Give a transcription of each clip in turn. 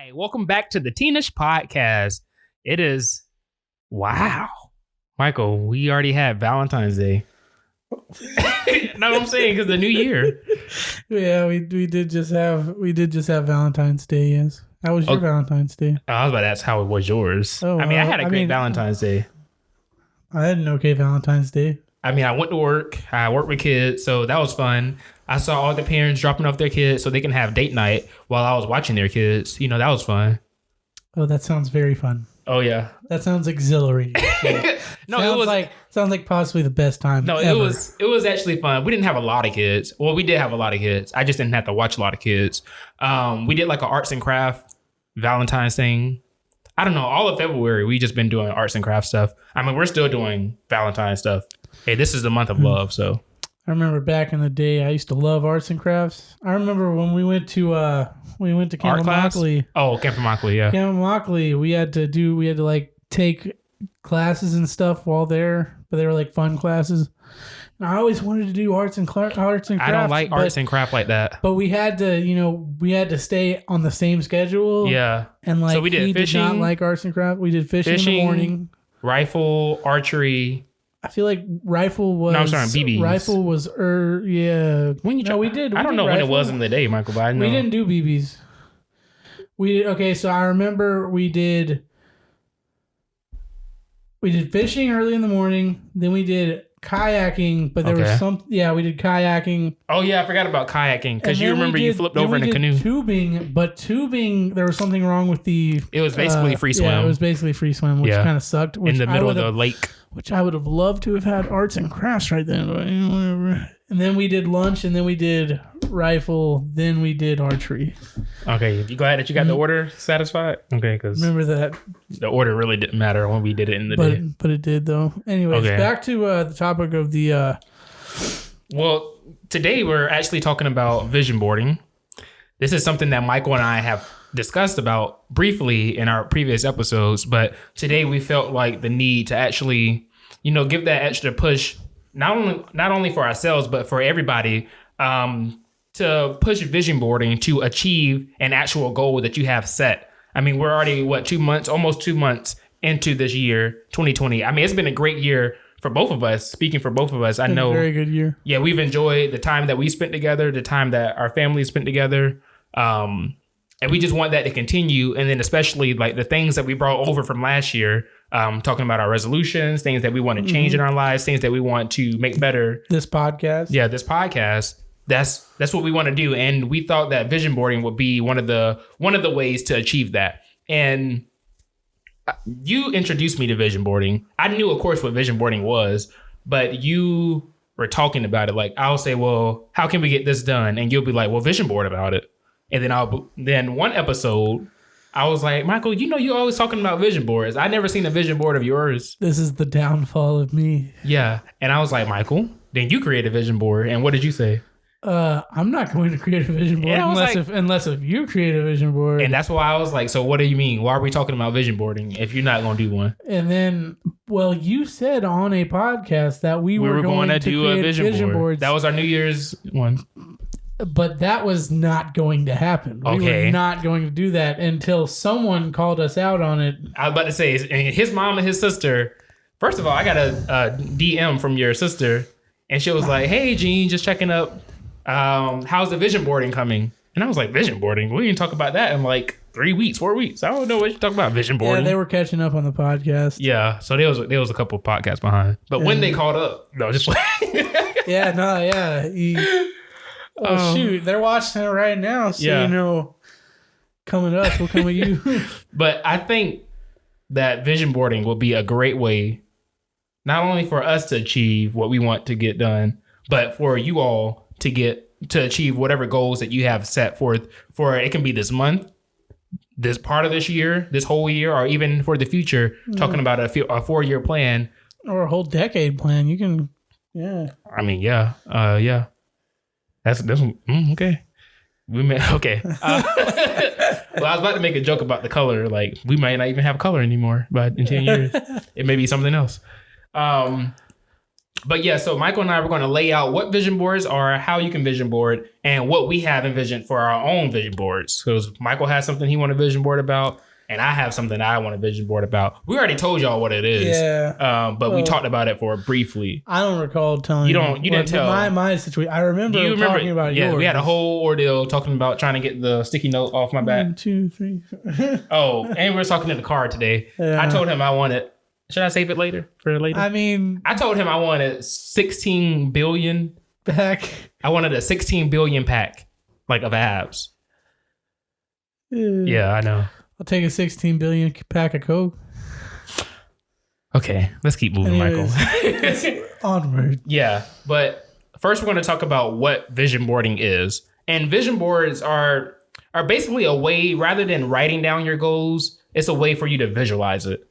Hi, welcome back to the Teenish Podcast. It is, wow. Michael, we already had Valentine's Day. Know what I'm saying? Because the new year. Yeah, we did just have Valentine's Day. Yes, how was your Valentine's Day? I was about to ask how it was yours. I had a great Valentine's Day. I had an okay Valentine's Day. I went to work. I worked with kids, so that was fun. I saw all the parents dropping off their kids so they can have date night while I was watching their kids. You know, that was fun. Oh, that sounds very fun. Oh yeah, that sounds exhilarating. No, sounds like possibly the best time. No, ever. it was actually fun. We didn't have a lot of kids. Well, we did have a lot of kids. I just didn't have to watch a lot of kids. We did like an arts and craft Valentine's thing. I don't know. All of February, we just been doing arts and craft stuff. we're still doing Valentine's stuff. Hey, this is the month of love, so. I remember back in the day, I used to love arts and crafts. I remember when we went to Camp Micheal. Oh, Camp Micheal, yeah. Camp Micheal, we had to like take classes and stuff while there, but they were like fun classes. And I always wanted to do arts and crafts. I don't like arts and craft like that. But we had to stay on the same schedule. Yeah. And so we did fishing. Did not like arts and crafts. We did fishing in the morning. Rifle, archery. I feel like rifle was... No, I'm sorry, BBs. Rifle was... yeah. We did. I don't know when it was in the day, Michael, but I know. We didn't do BBs. Okay, so I remember we did fishing early in the morning. Then we did kayaking, but there was some... Yeah, we did kayaking. Oh, yeah, I forgot about kayaking because you remember you flipped over in a canoe. Tubing, there was something wrong with the... It was basically free swim. Yeah, it was basically free swim, which kind of sucked. In the middle of the lake. Which I would have loved to have had arts and crafts right then, but whatever. And then we did lunch, and then we did rifle, then we did archery. Okay, you glad that you got the order satisfied? Okay, because remember that the order really didn't matter when we did it in the day. But it did though. Anyways, back to the topic of the. Well, today we're actually talking about vision boarding. This is something that Michael and I have discussed about briefly in our previous episodes, but today we felt like the need to actually, give that extra push, not only for ourselves, but for everybody, to push vision boarding to achieve an actual goal that you have set. We're already, almost 2 months into this year, 2020. It's been a great year for both of us. Speaking for both of us, I know. A very good year. Yeah, we've enjoyed the time that we spent together, the time that our families spent together. And we just want that to continue. And then especially like the things that we brought over from last year, talking about our resolutions, things that we want to change in our lives, things that we want to make better. This podcast. Yeah, this podcast. That's what we want to do. And we thought that vision boarding would be one of the ways to achieve that. And you introduced me to vision boarding. I knew, of course, what vision boarding was, but you were talking about it. Like, I'll say, well, how can we get this done? And you'll be like, well, vision board about it. And then one episode, I was like, Michael, you're always talking about vision boards. I never seen a vision board of yours. This is the downfall of me. Yeah. And I was like, Michael, then you create a vision board. And what did you say? I'm not going to create a vision board unless if you create a vision board. And that's why I was like, so what do you mean? Why are we talking about vision boarding if you're not going to do one? And then, well, you said on a podcast that we were going to do a vision board. That was our New Year's one. But that was not going to happen. We were not going to do that until someone called us out on it. I was about to say, his mom and his sister. First of all, I got a DM from your sister, and she was like, "Hey, Eugene, just checking up. How's the vision boarding coming?" And I was like, "Vision boarding? We didn't talk about that in like 3 weeks, 4 weeks. I don't know what you're talking about, vision boarding." Yeah, they were catching up on the podcast. Yeah, so there was a couple of podcasts behind. But when they called up, no, just like shoot, they're watching it right now, so coming up will come with you. But I think that vision boarding will be a great way, not only for us to achieve what we want to get done, but for you all to achieve whatever goals that you have set forth for. It can be this month, this part of this year, this whole year, or even for the future, talking about a 4-year plan. Or a whole decade plan. You can, yeah. Yeah. That's okay. Okay. Well, I was about to make a joke about the color. Like, we might not even have color anymore, but in 10 years, it may be something else. But yeah, so Michael and I were going to lay out what vision boards are, how you can vision board, and what we have envisioned for our own vision boards. Because Michael has something he want to vision board about, and I have something I want to vision board about. We already told y'all what it is. Yeah. But we talked about it for briefly. I don't recall telling you. You didn't tell. My situation. I remember talking about yours. Yeah, we had a whole ordeal talking about trying to get the sticky note off my back. 1, 2, 3. And we were talking in the car today. Yeah. I told him I wanted. Should I save it later for later? I mean, I told him I wanted 16 billion pack. I wanted a 16 billion pack, like of abs. Yeah, I know. I'll take a 16 billion pack of Coke. Okay, let's keep moving, Michael. Onward. Yeah, but first we're going to talk about what vision boarding is. And vision boards are basically a way, rather than writing down your goals, it's a way for you to visualize it.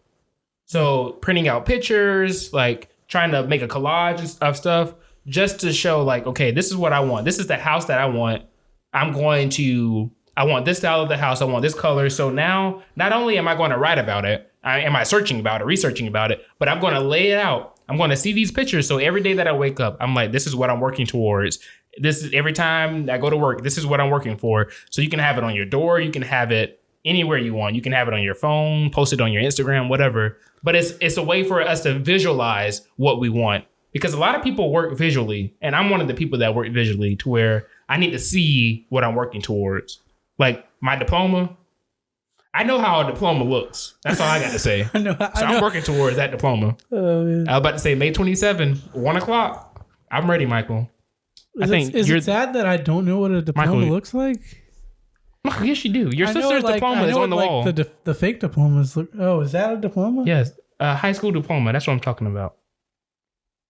So printing out pictures, like trying to make a collage of stuff just to show like, okay, this is what I want. This is the house that I want. I want this style of the house. I want this color. So now not only am I going to write about it, am I searching about it, researching about it, but I'm going to lay it out. I'm going to see these pictures. So every day that I wake up, I'm like, this is what I'm working towards. This is every time I go to work. This is what I'm working for. So you can have it on your door. You can have it anywhere you want. You can have it on your phone, post it on your Instagram, whatever. But it's a way for us to visualize what we want, because a lot of people work visually, and I'm one of the people that work visually to where I need to see what I'm working towards. Like my diploma, I know how a diploma looks. That's all I got to say. I'm working towards that diploma. Oh, man. I was about to say May 27, 1 o'clock. I'm ready, Michael. Is it sad that I don't know what a diploma looks like? Yes, you do. Your sister's diploma is on the wall. The fake diplomas look. Oh, is that a diploma? Yes, a high school diploma. That's what I'm talking about.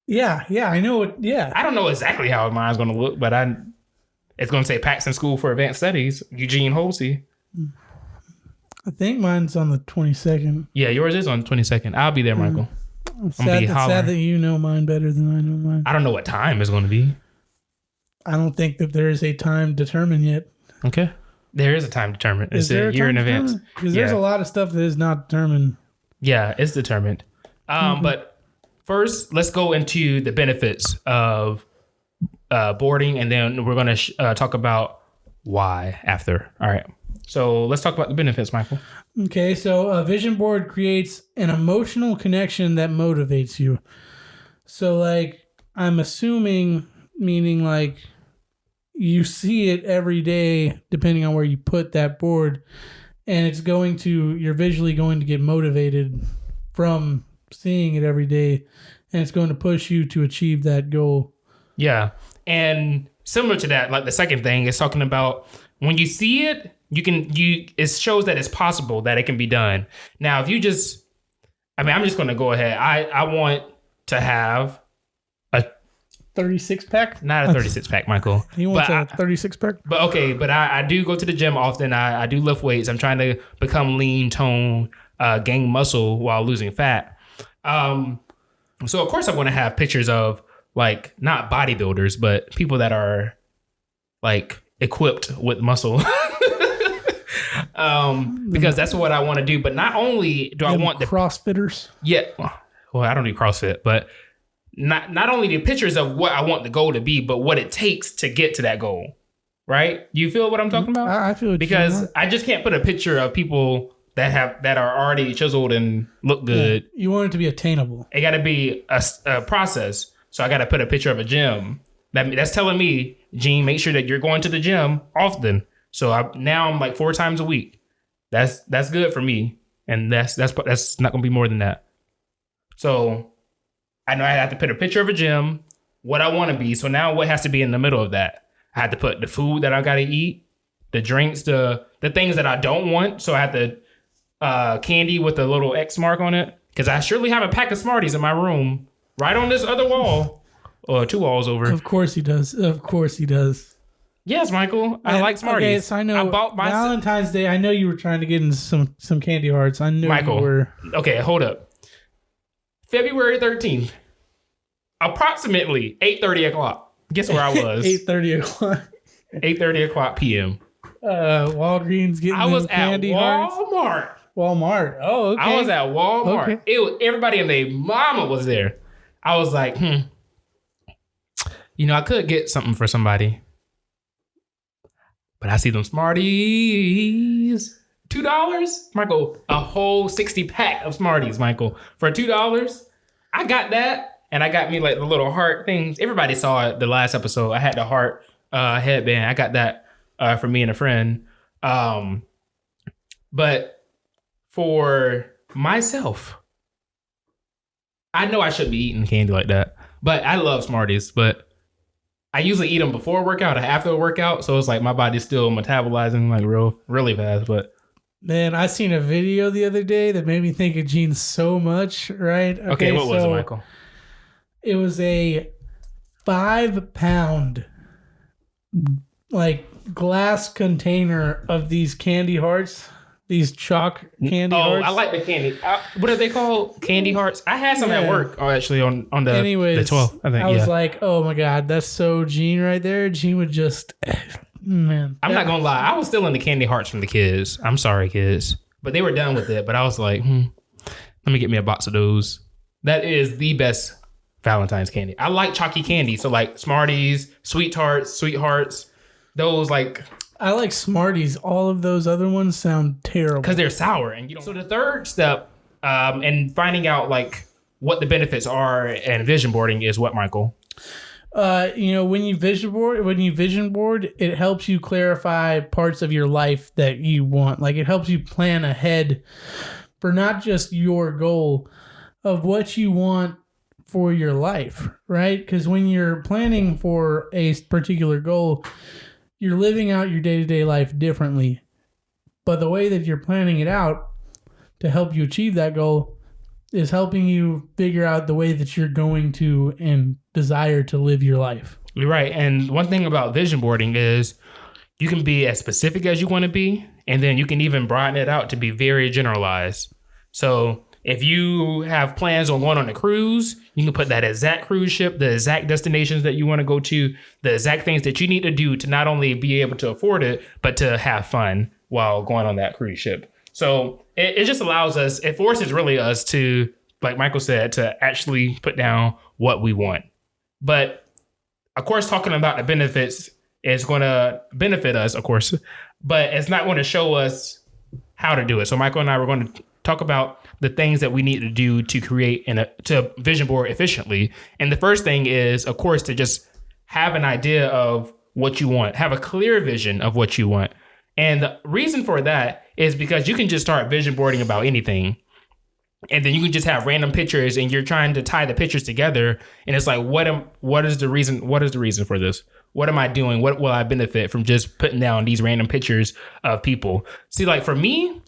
Yeah, I know it. Yeah, I don't know exactly how mine's going to look, but it's going to say Paxton School for Advanced Studies, Eugene Holsey. I think mine's on the 22nd. Yeah, yours is on the 22nd. I'll be there, Michael. It's sad that you know mine better than I know mine. I don't know what time it's going to be. I don't think that there is a time determined yet. Okay. There is a time determined. It's a year in advance. Because there's a lot of stuff that is not determined. Yeah, it's determined. But first, let's go into the benefits of boarding, and then we're going to talk about why after. All right. So let's talk about the benefits, Michael. Okay. So a vision board creates an emotional connection that motivates you. So like, I'm assuming, meaning like, you see it every day, depending on where you put that board, and you're visually going to get motivated from seeing it every day, and it's going to push you to achieve that goal. Yeah. And similar to that, like the second thing is talking about when you see it, it shows that it's possible, that it can be done. Now, if you I'm just going to go ahead. I want to have 36 pack? Not a 36 pack, Michael. He wants a 36 pack? But I do go to the gym often. I do lift weights. I'm trying to become lean, tone, gain muscle while losing fat. So of course I'm going to have pictures of like not bodybuilders, but people that are like equipped with muscle. Because that's what I want to do. But not only do I want the CrossFitters. Yeah. Well, I don't do CrossFit, but not only the pictures of what I want the goal to be, but what it takes to get to that goal. Right? You feel what I'm talking about? I feel it. Because I just can't put a picture of people that are already chiseled and look good. Yeah, you want it to be attainable. It got to be a process. So I got to put a picture of a gym. That's telling me, Gene, make sure that you're going to the gym often. So now I'm like 4 times a week. That's good for me, and that's not going to be more than that. So I know I have to put a picture of a gym, what I want to be. So now what has to be in the middle of that? I had to put the food that I got to eat, the drinks, the things that I don't want. So I have the candy with a little X mark on it, because I surely have a pack of Smarties in my room right on this other wall, or 2 walls over. Of course he does. Yes, Michael. I like Smarties. Okay, so I know Valentine's Day. I know you were trying to get into some candy hearts. I know Michael, you were. Okay, hold up. February 13th, approximately 8:30 o'clock. Guess where I was? 8:30 o'clock. 8:30 o'clock p.m. Walgreens getting I was candy at Walmart. Walmart. Oh, okay. I was at Walmart. Okay. It was everybody and their mama was there. I was like, I could get something for somebody. But I see them Smarties. $2? Michael, a whole 60 pack of Smarties, Michael. For $2, I got that. And I got me like the little heart things. Everybody saw it the last episode. I had the heart headband. I got that for me and a friend. But for myself, I know I shouldn't be eating candy like that. But I love Smarties. But I usually eat them before workout or after a workout. So it's like my body's still metabolizing like really fast. But man, I seen a video the other day that made me think of Gene so much, right? Okay, what was it, Michael? It was a 5-pound like glass container of these candy hearts, these chalk candy hearts. I like the candy. What are they called? Candy hearts? I had some at work actually on the 12th, I think. I was like, oh my God, that's so Gene right there. Gene would just, man. I'm not going to lie. I was still in the candy hearts from the kids. I'm sorry, kids. But they were done with it. But I was like, let me get me a box of those. That is the best Valentine's candy. I like chalky candy. So like Smarties, Sweet Hearts, those like... I like Smarties. All of those other ones sound terrible. Because they're sour. And you don't... So the third step in finding out like what the benefits are and vision boarding is what, Michael? When you vision board, it helps you clarify parts of your life that you want. Like it helps you plan ahead for not just your goal of what you want for your life, right? Because when you're planning for a particular goal, you're living out your day-to-day life differently. But the way that you're planning it out to help you achieve that goal is helping you figure out the way that you're going to and desire to live your life. You're right. And one thing about vision boarding is you can be as specific as you want to be, and then you can even broaden it out to be very generalized. So if you have plans on going on a cruise, you can put that exact cruise ship, the exact destinations that you want to go to, the exact things that you need to do to not only be able to afford it, but to have fun while going on that cruise ship. So it just allows us, it forces really us to, like Michael said, to actually put down what we want. But of course, talking about the benefits is going to benefit us, of course, but it's not going to show us how to do it. So Michael and I were going to talk about the things that we need to do to create to vision board efficiently. And the first thing is, of course, to just have an idea of what you want, have a clear vision of what you want. And the reason for that is because you can just start vision boarding about anything. And then you can just have random pictures and you're trying to tie the pictures together. And it's like, what is the reason for this? What am I doing? What will I benefit from just putting down these random pictures of people? See, like for me,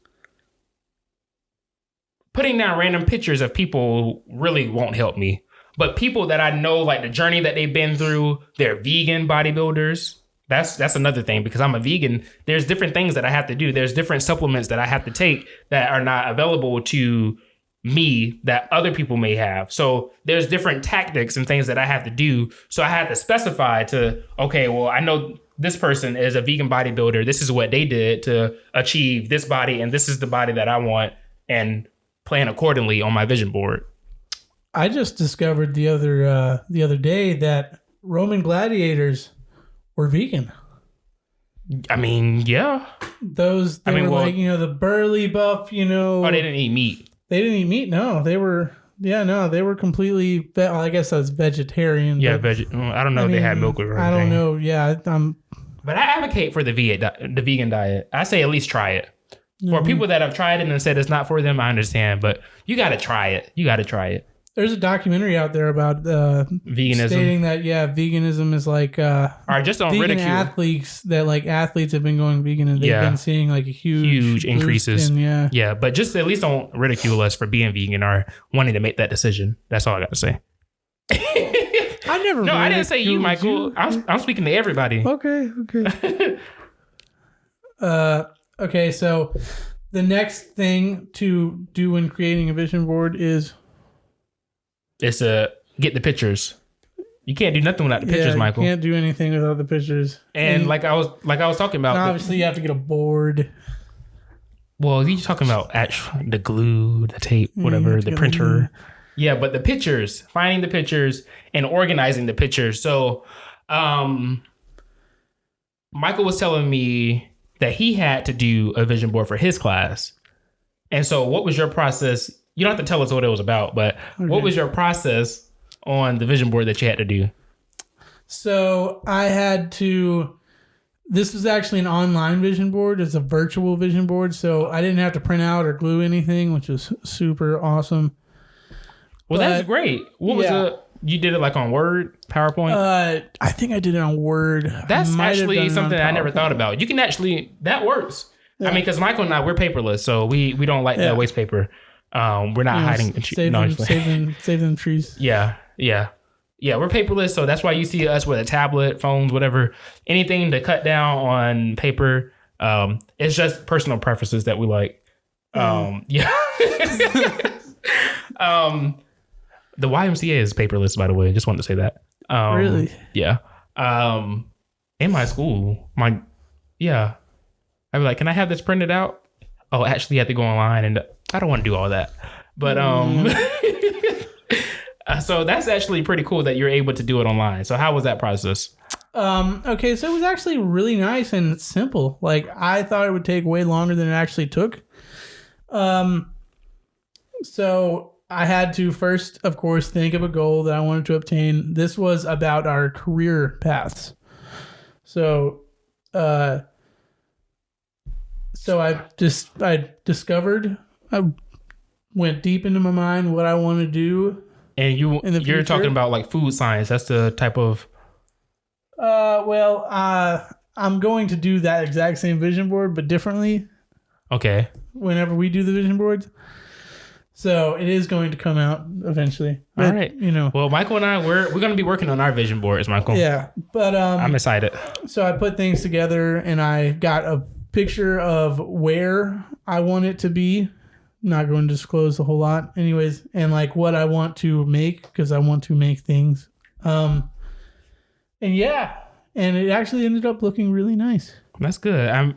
putting down random pictures of people really won't help me. But people that I know, like the journey that they've been through, they're vegan bodybuilders. That's another thing, because I'm a vegan. There's different things that I have to do. There's different supplements that I have to take that are not available to me that other people may have. So there's different tactics and things that I have to do. So I had to specify to, okay, well, I know this person is a vegan bodybuilder. This is what they did to achieve this body, and this is the body that I want, and plan accordingly on my vision board. I just discovered the other day that Roman gladiators were vegan. I mean, yeah. They were like, the burly buff, Oh, they didn't eat meat. They didn't eat meat. No, they were completely, I guess that's vegetarian. Yeah, I don't know if they had milk or anything. I don't know. Yeah. But I advocate for the vegan diet. I say at least try it. For people that have tried it and said it's not for them, I understand. But you got to try it. There's a documentary out there about veganism, stating that veganism is like just on vegan ridicule. athletes have been going vegan and they've been seeing like a huge increases. And, but just at least don't ridicule us for being vegan or wanting to make that decision. That's all I got to say. I didn't say you, Michael. I'm speaking to everybody. Okay. Okay, so the next thing to do when creating a vision board is to get the pictures. You can't do nothing without the pictures, Michael. You can't do anything without the pictures. And like I was talking about, obviously you have to get a board. Well, you're talking about the glue, the tape, whatever, the printer. Yeah, but the pictures, finding the pictures and organizing the pictures. So, Michael was telling me that he had to do a vision board for his class. And so what was your process? You don't have to tell us what it was about, but what was your process on the vision board that you had to do? So I had to, this was actually an online vision board. It's a virtual vision board. So I didn't have to print out or glue anything, which was super awesome. Well, that's great. What was you did it like on Word, PowerPoint? I think I did it on Word. That's actually something I never thought about. You can actually, that works. Yeah. I mean, because Michael and I, we're paperless, so we don't like that waste paper. We're not hiding. Saving trees. Yeah, we're paperless, so that's why you see us with a tablet, phones, whatever. Anything to cut down on paper. It's just personal preferences that we like. The YMCA is paperless, by the way. Just wanted to say that. Really? Yeah. In my school, I'd be like, can I have this printed out? Oh, actually, you have to go online, and I don't want to do all that. But so that's actually pretty cool that you're able to do it online. So how was that process? Okay, so it was actually really nice and simple. Like, I thought it would take way longer than it actually took. So I had to first, of course, think of a goal that I wanted to obtain. This was about our career paths. So I discovered, I went deep into my mind what I want to do. And you're talking about like food science. That's the type of. I'm going to do that exact same vision board, but differently. Okay. Whenever we do the vision boards. So it is going to come out eventually. All right. Well, Michael and I, we're going to be working on our vision boards, Michael. Yeah. But I'm excited. So I put things together and I got a picture of where I want it to be. Not going to disclose a whole lot. Anyways, and like what I want to make, because I want to make things. And it actually ended up looking really nice. That's good.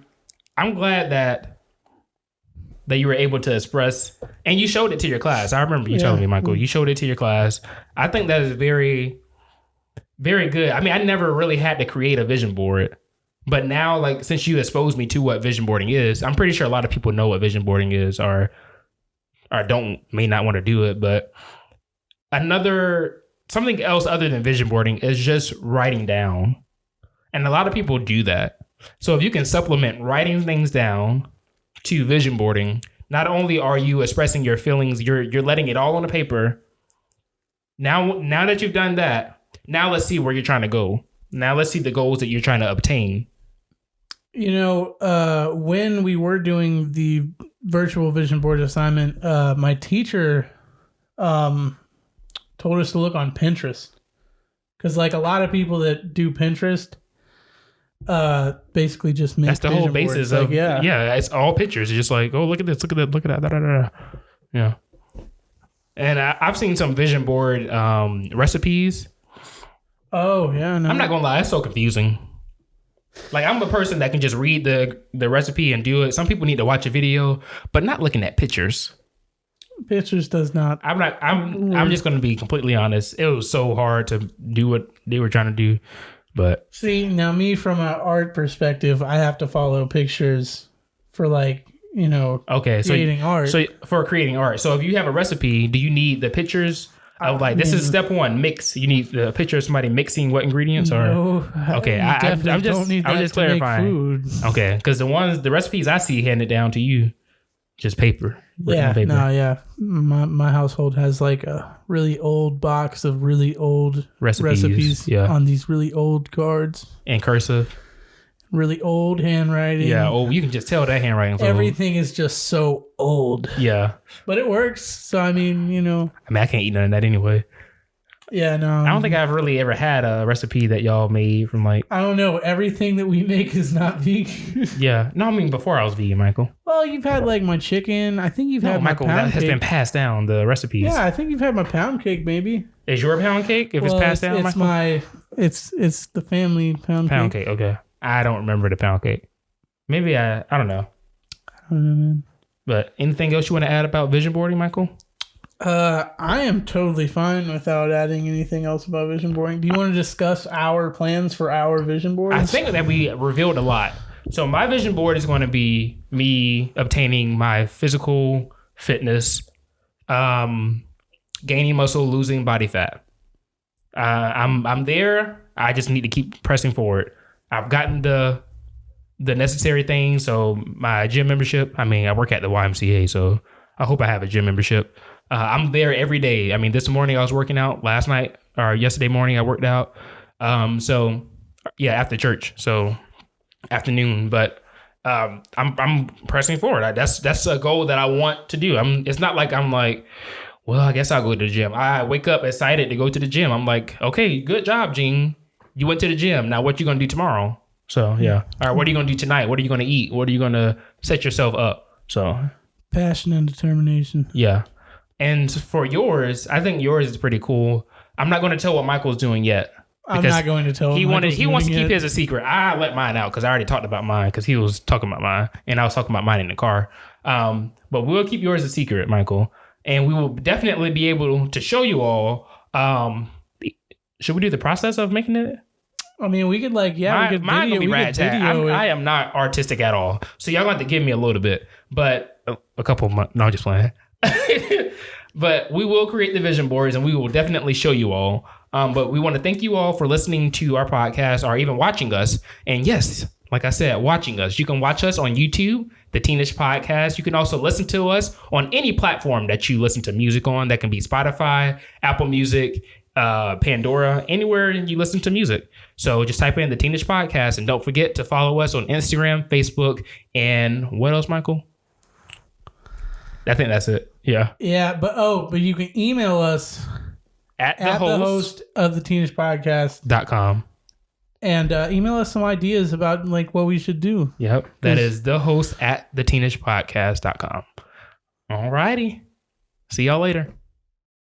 I'm glad that you were able to express, and you showed it to your class. I remember you telling me, Michael, you showed it to your class. I think that is very, very good. I mean, I never really had to create a vision board, but now, like, since you exposed me to what vision boarding is, I'm pretty sure a lot of people know what vision boarding is or may not want to do it. But something else other than vision boarding is just writing down. And a lot of people do that. So if you can supplement writing things down to vision boarding, not only are you expressing your feelings, you're letting it all on the paper. Now that you've done that, now let's see where you're trying to go. Now let's see the goals that you're trying to obtain. When we were doing the virtual vision board assignment, my teacher told us to look on Pinterest, because like a lot of people that do Pinterest basically just make. That's the whole basis of it's all pictures. It's just like, oh, look at this, look at that, look at that, da, da, da. Yeah. And I've seen some vision board recipes. Oh yeah, no. I'm not gonna lie, it's so confusing. Like, I'm a person that can just read the recipe and do it. Some people need to watch a video, but not looking at pictures. Pictures does not. I'm just gonna be completely honest. It was so hard to do what they were trying to do. But see, now me from an art perspective, I have to follow pictures for creating art. So for creating art. So if you have a recipe, do you need the pictures of this is step one, mix. You need the picture of somebody mixing what ingredients okay. I'm just clarifying. Okay, because the recipes I see handed down to you, just paper. Paper. My household has like a really old box of really old recipes on these really old cards. And cursive. Really old handwriting. Yeah, you can just tell that handwriting. Everything is just so old. Yeah. But it works. So, I mean, I can't eat none of that anyway. Yeah, no. I don't think I've really ever had a recipe that y'all made from I don't know. Everything that we make is not vegan. Yeah. No, I mean before I was vegan, Michael. Well, you've had like my chicken. I think you've had my Michael, pound that has cake. been passed down, the recipes. Yeah, I think you've had my pound cake, maybe. Is your pound cake if it's passed down, it's Michael? It's the family pound cake. Pound cake, okay. I don't remember the pound cake. Maybe I don't know. I don't know, man. But anything else you want to add about vision boarding, Michael? I am totally fine without adding anything else about vision boarding. Do you want to discuss our plans for our vision boards? I think that we revealed a lot. So my vision board is going to be me obtaining my physical fitness, gaining muscle, losing body fat. I'm there. I just need to keep pressing forward. I've gotten the necessary things. So my gym membership. I mean, I work at the YMCA, so I hope I have a gym membership. I'm there every day. I mean, this morning I was working out. Last night or yesterday morning I worked out. So yeah, after church. So afternoon, but I'm pressing forward. That's a goal that I want to do. It's not like I'm like, well, I guess I'll go to the gym. I wake up excited to go to the gym. I'm like, okay, good job, Gene. You went to the gym. Now what you gonna do tomorrow? So yeah. All right, what are you gonna do tonight? What are you gonna eat? What are you gonna set yourself up? So passion and determination. Yeah. And for yours, I think yours is pretty cool. I'm not going to tell what Michael's doing yet. I'm not going to tell him. He wants to keep his a secret. I let mine out because I already talked about mine because he was talking about mine and I was talking about mine in the car. But we'll keep yours a secret, Michael. And we will definitely be able to show you all. Should we do the process of making it? I mean, we could we could mine video, gonna be ragtag. I am not artistic at all. So y'all got to give me a little bit, but a couple of months. No, I'm just playing. But we will create the vision boards and we will definitely show you all. But we want to thank you all for listening to our podcast or even watching us. And yes, like I said, watching us. You can watch us on YouTube, the Teenish Podcast. You can also listen to us on any platform that you listen to music on. That can be Spotify, Apple Music, Pandora, anywhere you listen to music. So just type in the Teenish Podcast and don't forget to follow us on Instagram, Facebook, and what else, Michael? I think that's it. Yeah. Yeah, but you can email us at the host of the Teenish Podcast.com. And email us some ideas about what we should do. Yep. That is the host at the teenagepodcast.com. All righty. See y'all later.